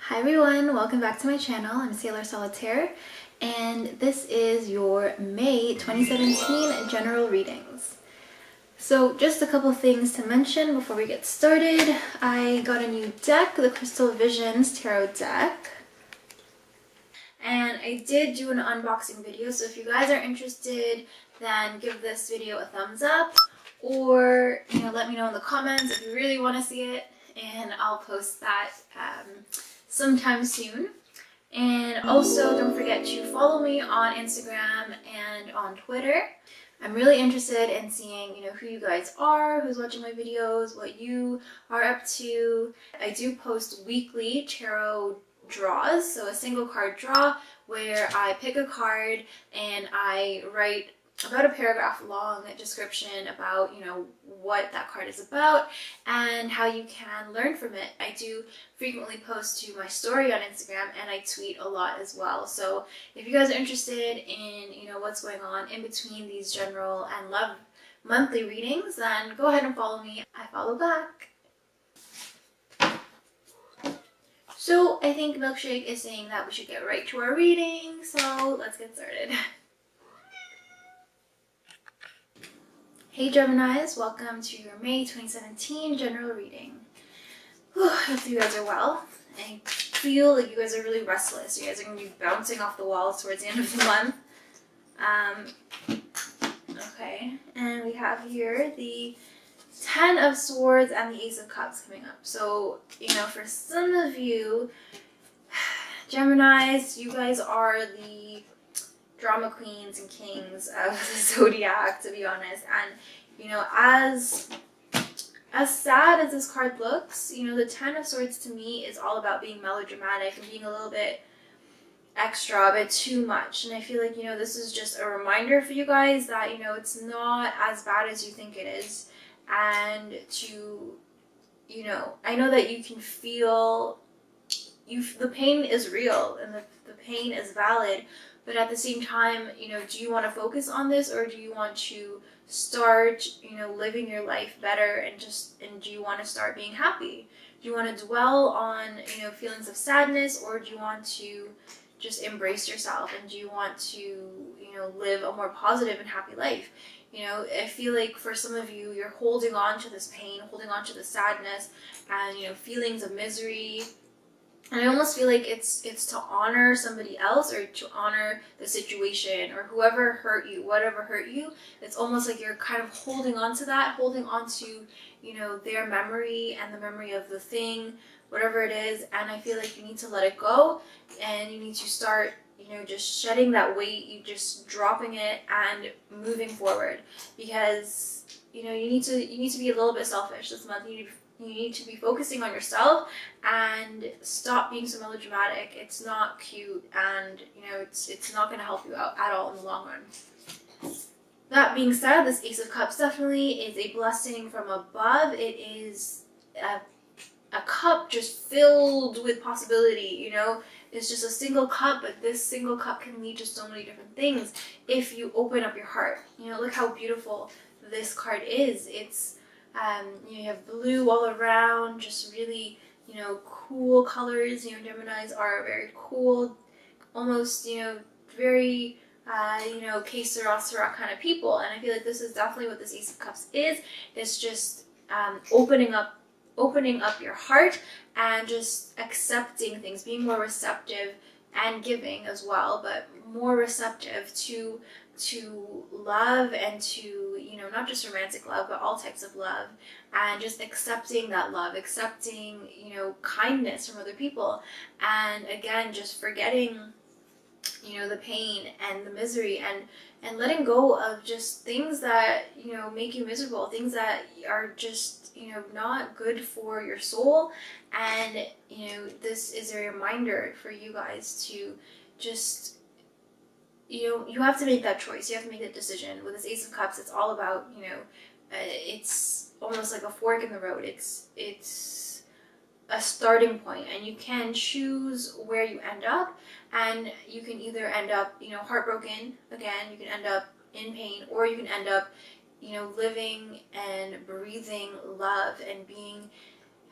Hi everyone, welcome back to my channel. I'm Sailor Solitaire and this is your May 2017 general readings. So just a couple things to mention before we get started. I got a new deck, the Crystal Visions Tarot deck. And I did do an unboxing video, so if you guys are interested, then give this video a thumbs up or let me know in the comments if you really want to see it, and I'll post that sometime soon. And also don't forget to follow me on Instagram and on Twitter. I'm really interested in seeing who you guys are, who's watching my videos, what you are up to. I do post weekly tarot draws, so a single card draw where I pick a card and I write about a paragraph long description about what that card is about and how you can learn from it. I do frequently post to my story on Instagram and I tweet a lot as well. So if you guys are interested in what's going on in between these general and love monthly readings, then go ahead and follow me. I follow back. So I think Milkshake is saying that we should get right to our reading, so let's get started. Hey Geminis, welcome to your May 2017 general reading. I hope you guys are well. I feel like you guys are really restless. You guys are going to be bouncing off the walls towards the end of the month. Okay, and we have here the 10 of Swords and the Ace of Cups coming up. So, for some of you, Geminis, you guys are the drama queens and kings of the zodiac, to be honest. And as sad as this card looks, the 10 of Swords to me is all about being melodramatic and being a little bit extra, a bit too much. And I feel like this is just a reminder for you guys that it's not as bad as you think it is, and to I know that you can feel the pain is real and the pain is valid. But at the same time, do you want to focus on this, or do you want to start, living your life better and do you want to start being happy? Do you want to dwell on, feelings of sadness, or do you want to just embrace yourself, and do you want to, live a more positive and happy life? I feel like for some of you, you're holding on to this pain, holding on to the sadness and, feelings of misery. And I almost feel like it's to honor somebody else, or to honor the situation, or whoever hurt you, whatever hurt you. It's almost like you're kind of holding on to that, holding on to, their memory and the memory of the thing, whatever it is. And I feel like you need to let it go, and you need to start, just shedding that weight, you just dropping it and moving forward. Because, you need to be a little bit selfish this month. You need to be focusing on yourself and stop being so melodramatic. It's not cute, and it's not going to help you out at all in the long run. That being said, this Ace of Cups definitely is a blessing from above. It is a cup just filled with possibility. It's just a single cup, but this single cup can lead to so many different things if you open up your heart. Look how beautiful this card is. It's you have blue all around, just really, cool colors. Geminis are very cool, almost, very, que sera, sera kind of people. And I feel like this is definitely what this Ace of Cups is. It's just opening up your heart and just accepting things, being more receptive and giving as well, but more receptive to love and to, not just romantic love, but all types of love, and just accepting that love, accepting, kindness from other people. And again, just forgetting, the pain and the misery, and letting go of just things that, make you miserable, things that are just, not good for your soul. And, this is a reminder for you guys to just, you have to make that choice. You have to make that decision. With this Ace of Cups, it's all about, it's almost like a fork in the road. It's a starting point, and you can choose where you end up. And you can either end up, heartbroken again, you can end up in pain, or you can end up, living and breathing love and being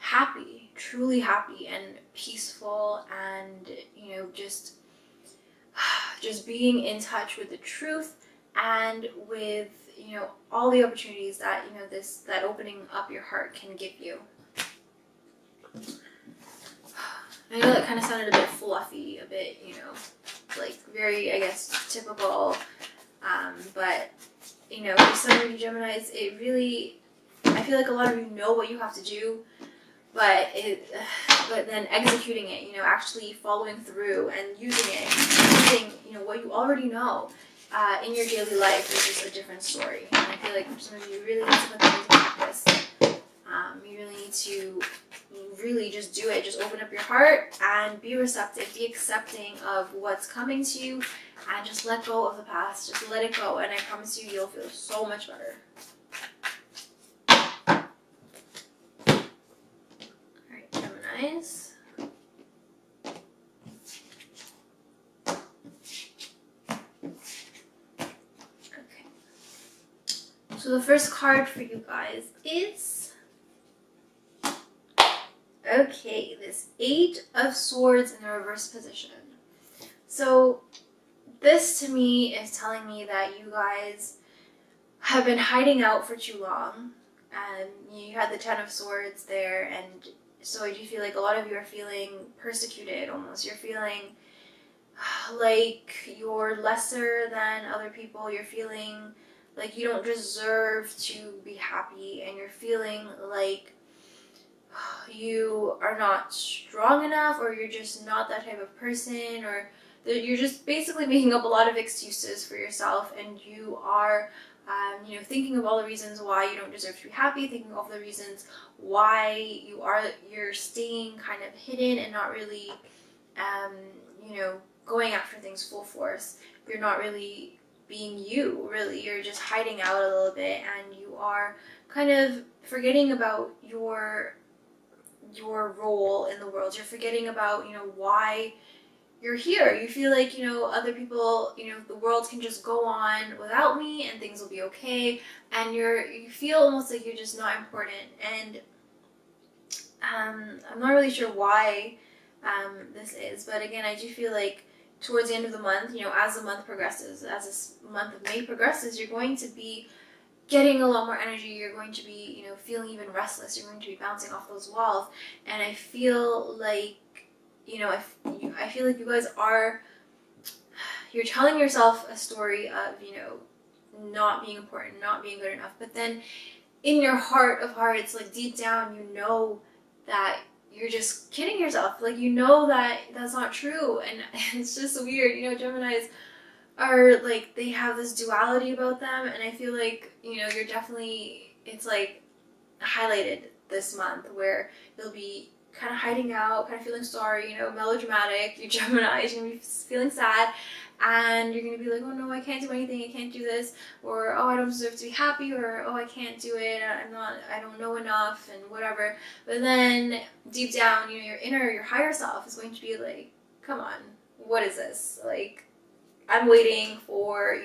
happy, truly happy and peaceful, and just being in touch with the truth and with all the opportunities that that opening up your heart can give you. I know that kind of sounded a bit fluffy, a bit like very, I guess, typical, but for some of you Geminis, it really, I feel like a lot of you know what you have to do, but then executing it, actually following through and using what you already know in your daily life is just a different story. And I feel like for some of you, you really need to put that into practice. You really need to really just do it. Just open up your heart and be receptive, be accepting of what's coming to you, and just let go of the past. Just let it go, and I promise you, you'll feel so much better. Alright, Geminis. Okay. So the first card for you guys is this 8 of Swords in the reverse position. So this to me is telling me that you guys have been hiding out for too long, and you had the 10 of Swords there, and so I do feel like a lot of you are feeling persecuted almost. You're feeling like you're lesser than other people. You're feeling like you don't deserve to be happy, and you're feeling like you are not strong enough, or you're just not that type of person, or you're just basically making up a lot of excuses for yourself, and you are thinking of all the reasons why you don't deserve to be happy, thinking of all the reasons why you're staying kind of hidden and not really going after things full force. You're not really being you, really. You're just hiding out a little bit, and you are kind of forgetting about your role in the world. You're forgetting about why you're here. You feel like other people, the world can just go on without me and things will be okay, and you feel almost like you're just not important. And I'm not really sure why this is, but again, I do feel like towards the end of the month, as the month progresses, as this month of May progresses, you're going to be getting a lot more energy. You're going to be, feeling even restless. You're going to be bouncing off those walls. And I feel like, I feel like you guys you're telling yourself a story of, not being important, not being good enough. But then in your heart of hearts, like deep down, that you're just kidding yourself. Like, that that's not true. And it's just weird. Geminis are like, they have this duality about them, and I feel like you're definitely, it's like highlighted this month where you'll be kind of hiding out, kind of feeling sorry, melodramatic. You're Gemini, you're gonna be feeling sad, and you're gonna be like, oh no, I can't do anything, I can't do this, or oh, I don't deserve to be happy, or oh, I can't do it, I don't know enough, and whatever. But then deep down, your higher self is going to be like, come on, what is this? Like, I'm waiting for,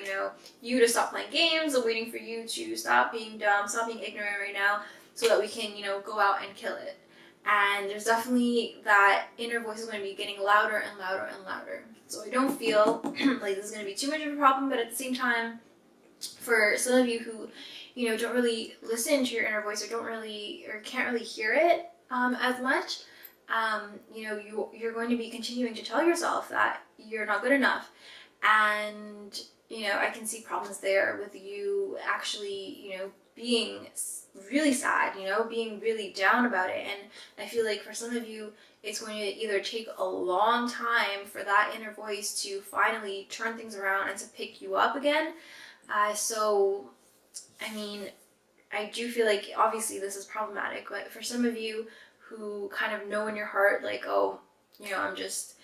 you to stop playing games. I'm waiting for you to stop being dumb, stop being ignorant right now, so that we can, go out and kill it. And there's definitely that inner voice is going to be getting louder and louder and louder. So I don't feel like this is going to be too much of a problem, but at the same time, for some of you who, don't really listen to your inner voice, or can't really hear it as much, you're going to be continuing to tell yourself that you're not good enough. And, I can see problems there with you actually, being really sad, being really down about it. And I feel like for some of you, it's going to either take a long time for that inner voice to finally turn things around and to pick you up again. So, I mean, I do feel like obviously this is problematic, but for some of you who kind of know in your heart, like, oh, I'm just,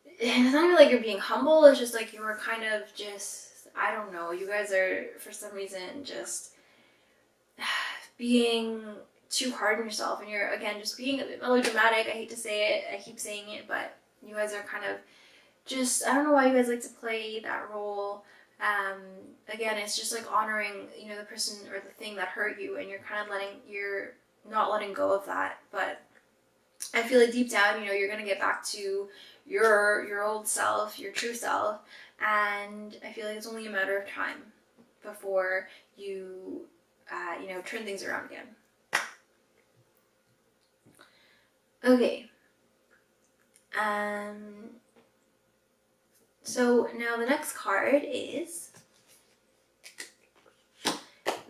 it's not even like you're being humble, it's just like you're kind of just, I don't know, you guys are for some reason just being too hard on yourself, and you're again just being a bit melodramatic. I hate to say it, I keep saying it, but you guys are kind of just, I don't know why you guys like to play that role. Again, it's just like honoring, the person or the thing that hurt you, and you're kind of letting not letting go of that. But I feel like deep down, you know, you're gonna get back to your old self, your true self, and I feel like it's only a matter of time before you, you know, turn things around again. Okay. So now the next card is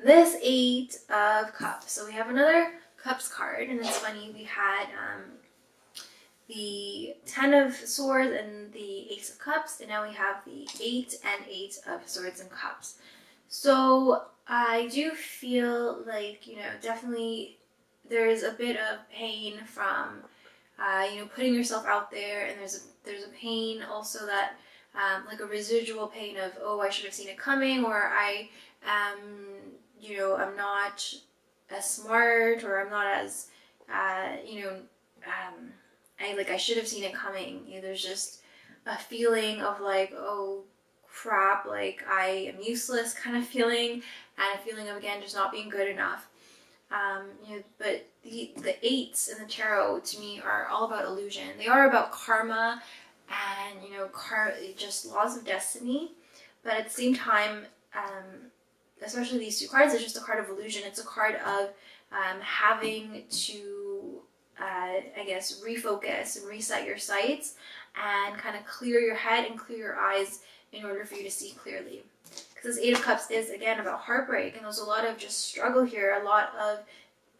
this 8 of Cups. So we have another Cups card, and it's funny, we had the 10 of Swords and the Ace of Cups, and now we have the 8 and 8 of Swords and Cups. So I do feel like, you know, definitely there's a bit of pain from, you know, putting yourself out there, and there's a pain also that, like a residual pain of, oh, I should have seen it coming, or I am, you know, I'm not as smart, or I'm not as, you know, I should have seen it coming. You know, there's just a feeling of like, oh crap, like I am useless kind of feeling, and a feeling of, again, just not being good enough. You know, but the 8s in the tarot to me are all about illusion. They are about karma and, you know, just laws of destiny. But at the same time, especially these 2 cards, it's just a card of illusion. It's a card of having to, I guess, refocus and reset your sights and kind of clear your head and clear your eyes in order for you to see clearly. Because this 8 of Cups is, again, about heartbreak, and there's a lot of just struggle here, a lot of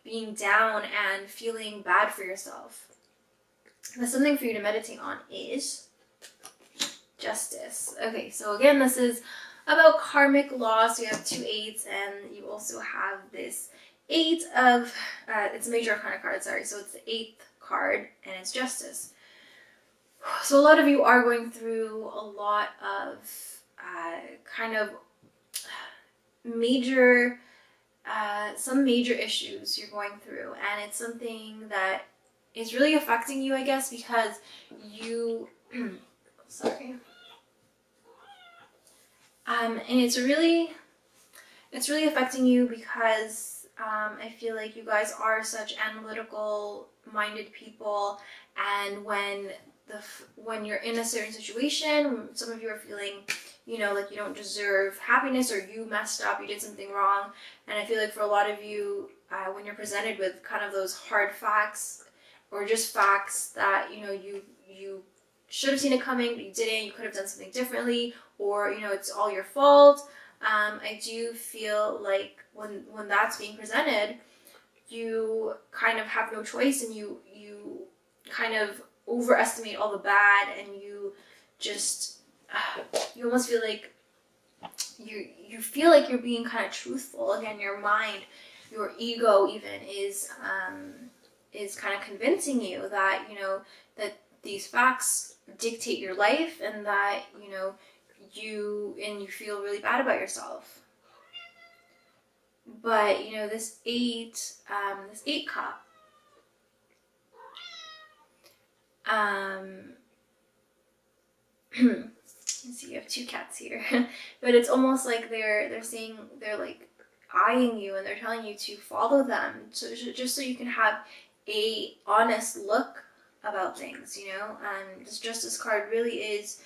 being down and feeling bad for yourself. But something for you to meditate on is Justice. Okay, so again, this is about karmic loss. You have 2 8s, and you also have this 8 of, it's a major arcana card, sorry, so it's the 8th card, and it's Justice. So a lot of you are going through a lot of kind of major, some major issues you're going through, and it's something that is really affecting you, I guess, because you, sorry, and it's really affecting you because I feel like you guys are such analytical minded people, and when you're in a certain situation, some of you are feeling, you know, like you don't deserve happiness, or you messed up, you did something wrong. And I feel like for a lot of you, when you're presented with kind of those hard facts, or just facts that, you know, you should have seen it coming, but you didn't, you could have done something differently, or, you know, it's all your fault. I do feel like when that's being presented, you kind of have no choice, and you kind of overestimate all the bad, and you just you almost feel like you feel like you're being kind of truthful. Again, your mind, your ego even is kind of convincing you that, you know, that these facts dictate your life, and that, you know, you feel really bad about yourself. But, you know, this 8 cup, let's see, you have 2 cats here, but it's almost like they're like eyeing you, and they're telling you to follow them, so just so you can have a honest look about things, you know. This Justice card really is,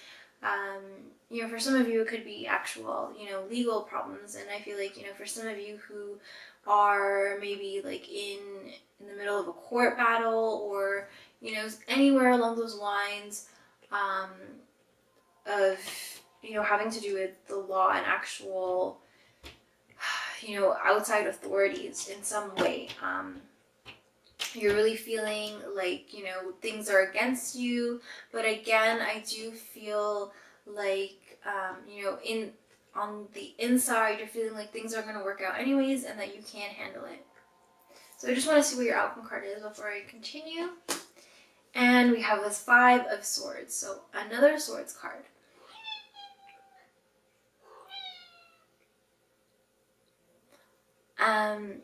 you know, for some of you it could be actual, you know, legal problems, and I feel like, you know, for some of you who are maybe like in the middle of a court battle, or, you know, anywhere along those lines, of, you know, having to do with the law and actual, you know, outside authorities in some way. You're really feeling like, you know, things are against you, but again, I do feel like, you know, on the inside, you're feeling like things are going to work out anyways, and that you can't handle it. So I just want to see what your outcome card is before I continue. And we have this 5 of Swords, so another Swords card.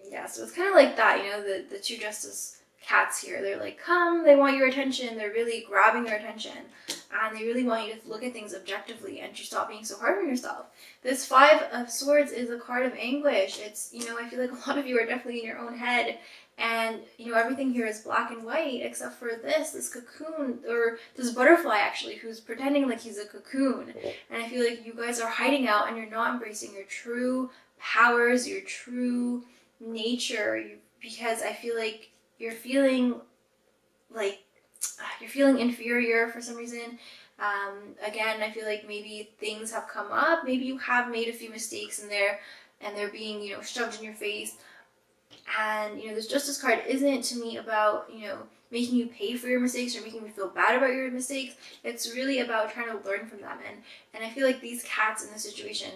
Yeah, so it's kind of like that, you know, the 2 Justice cats here, they're like, come, they want your attention, they're really grabbing your attention, and they really want you to look at things objectively and to stop being so hard on yourself. This 5 of Swords is a card of anguish. It's, you know, I feel like a lot of you are definitely in your own head, And, you know, everything here is black and white except for this cocoon, or this butterfly actually, who's pretending like he's a cocoon. And I feel like you guys are hiding out and you're not embracing your true powers, your true nature, because I feel like you're feeling inferior for some reason. Again, I feel like maybe things have come up, maybe you have made a few mistakes in there and they're being, you know, shoved in your face. And, you know, this Justice card isn't to me about, you know, making you pay for your mistakes or making you feel bad about your mistakes. It's really about trying to learn from them. And I feel like these cats in this situation,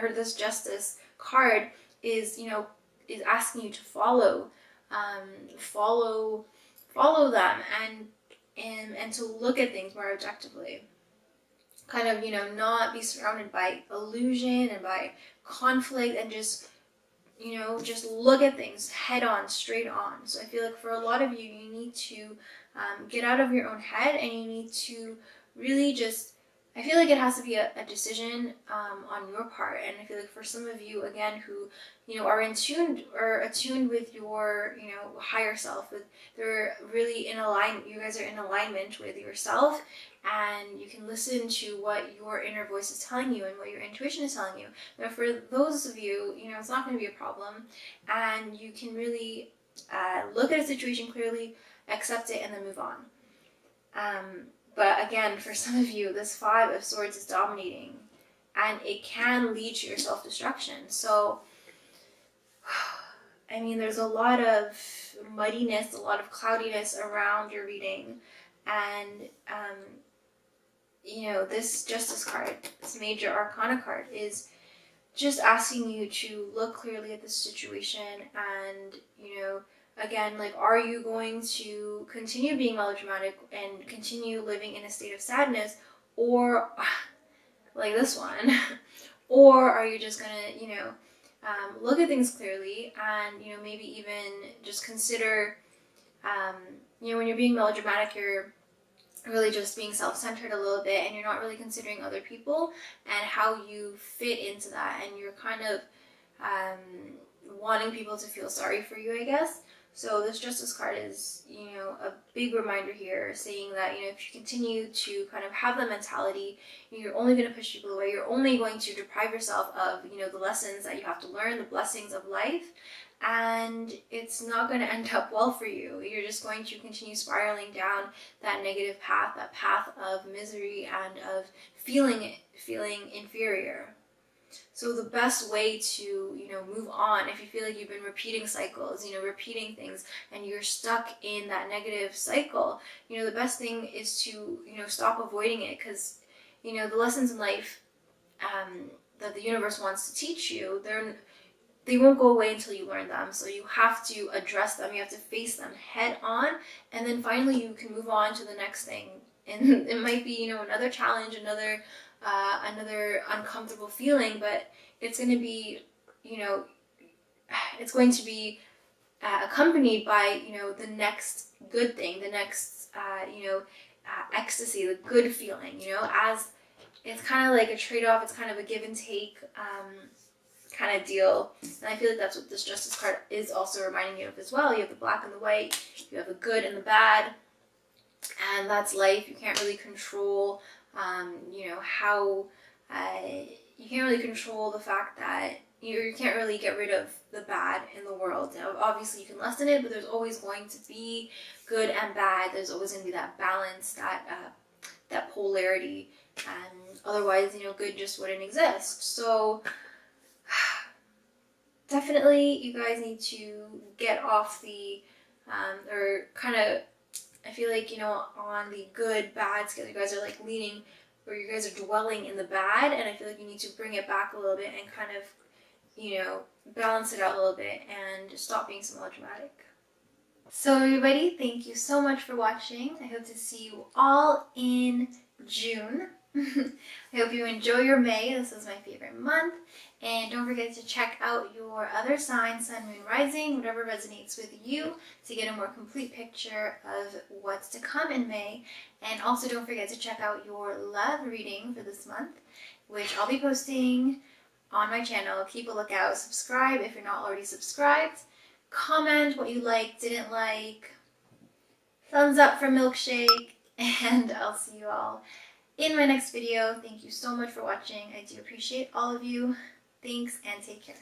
or this Justice card, is, you know, is asking you to follow them and to look at things more objectively. Kind of, you know, not be surrounded by illusion and by conflict, and just, you know, just look at things head on, straight on. So I feel like for a lot of you, you need to get out of your own head, and you need to really just, I feel like it has to be a decision on your part. And I feel like for some of you, again, who, you know, are attuned with your, you know, higher self, they're really in alignment, you guys are in alignment with yourself, and you can listen to what your inner voice is telling you and what your intuition is telling you. Now, for those of you, you know, it's not going to be a problem, and you can really look at a situation clearly, accept it, and then move on. But again, for some of you, this Five of Swords is dominating, and it can lead to your self-destruction. So, I mean, there's a lot of muddiness, a lot of cloudiness around your reading, and you know, this Justice card, this Major Arcana card, is just asking you to look clearly at the situation and, you know, again, like, are you going to continue being melodramatic and continue living in a state of sadness, or like this one, or are you just gonna, you know, look at things clearly and, you know, maybe even just consider, you know, when you're being melodramatic, you're really just being self-centered a little bit, and you're not really considering other people and how you fit into that, and you're kind of wanting people to feel sorry for you, I guess. So this Justice card is, you know, a big reminder here, saying that, you know, if you continue to kind of have that mentality, you're only going to push people away, you're only going to deprive yourself of, you know, the lessons that you have to learn, the blessings of life, and it's not going to end up well for you. You're just going to continue spiraling down that negative path, that path of misery and of feeling inferior. So the best way to, you know, move on, if you feel like you've been repeating cycles, you know, repeating things, and you're stuck in that negative cycle, you know, the best thing is to, you know, stop avoiding it, because, you know, the lessons in life that the universe wants to teach you, they won't go away until you learn them. So you have to address them, you have to face them head on, and then finally you can move on to the next thing. And it might be, you know, another challenge, another uncomfortable feeling, but it's going to be, you know, it's going to be accompanied by, you know, the next good thing, the next, you know, ecstasy, the good feeling, you know, as it's kind of like a trade-off, it's kind of a give and take kind of deal. And I feel like that's what this Justice card is also reminding you of as well. You have the black and the white, you have the good and the bad, and that's life. You can't really control, you know, how, you can't really control the fact that you can't really get rid of the bad in the world. Now, obviously you can lessen it, but there's always going to be good and bad. There's always going to be that balance, that polarity, and otherwise, you know, good just wouldn't exist. So definitely you guys need to get off the, or kind of, I feel like, you know, on the good, bad scale, you guys are like leaning, or you guys are dwelling in the bad, and I feel like you need to bring it back a little bit and kind of, you know, balance it out a little bit and stop being so melodramatic. So everybody, thank you so much for watching. I hope to see you all in June. I hope you enjoy your May. This is my favorite month. And don't forget to check out your other signs, Sun, Moon, Rising, whatever resonates with you, to get a more complete picture of what's to come in May. And also don't forget to check out your love reading for this month, which I'll be posting on my channel. Keep a lookout. Subscribe if you're not already subscribed. comment what you liked, didn't like, thumbs up for milkshake, and I'll see you all in my next video. Thank you so much for watching. I do appreciate all of you. Thanks and take care.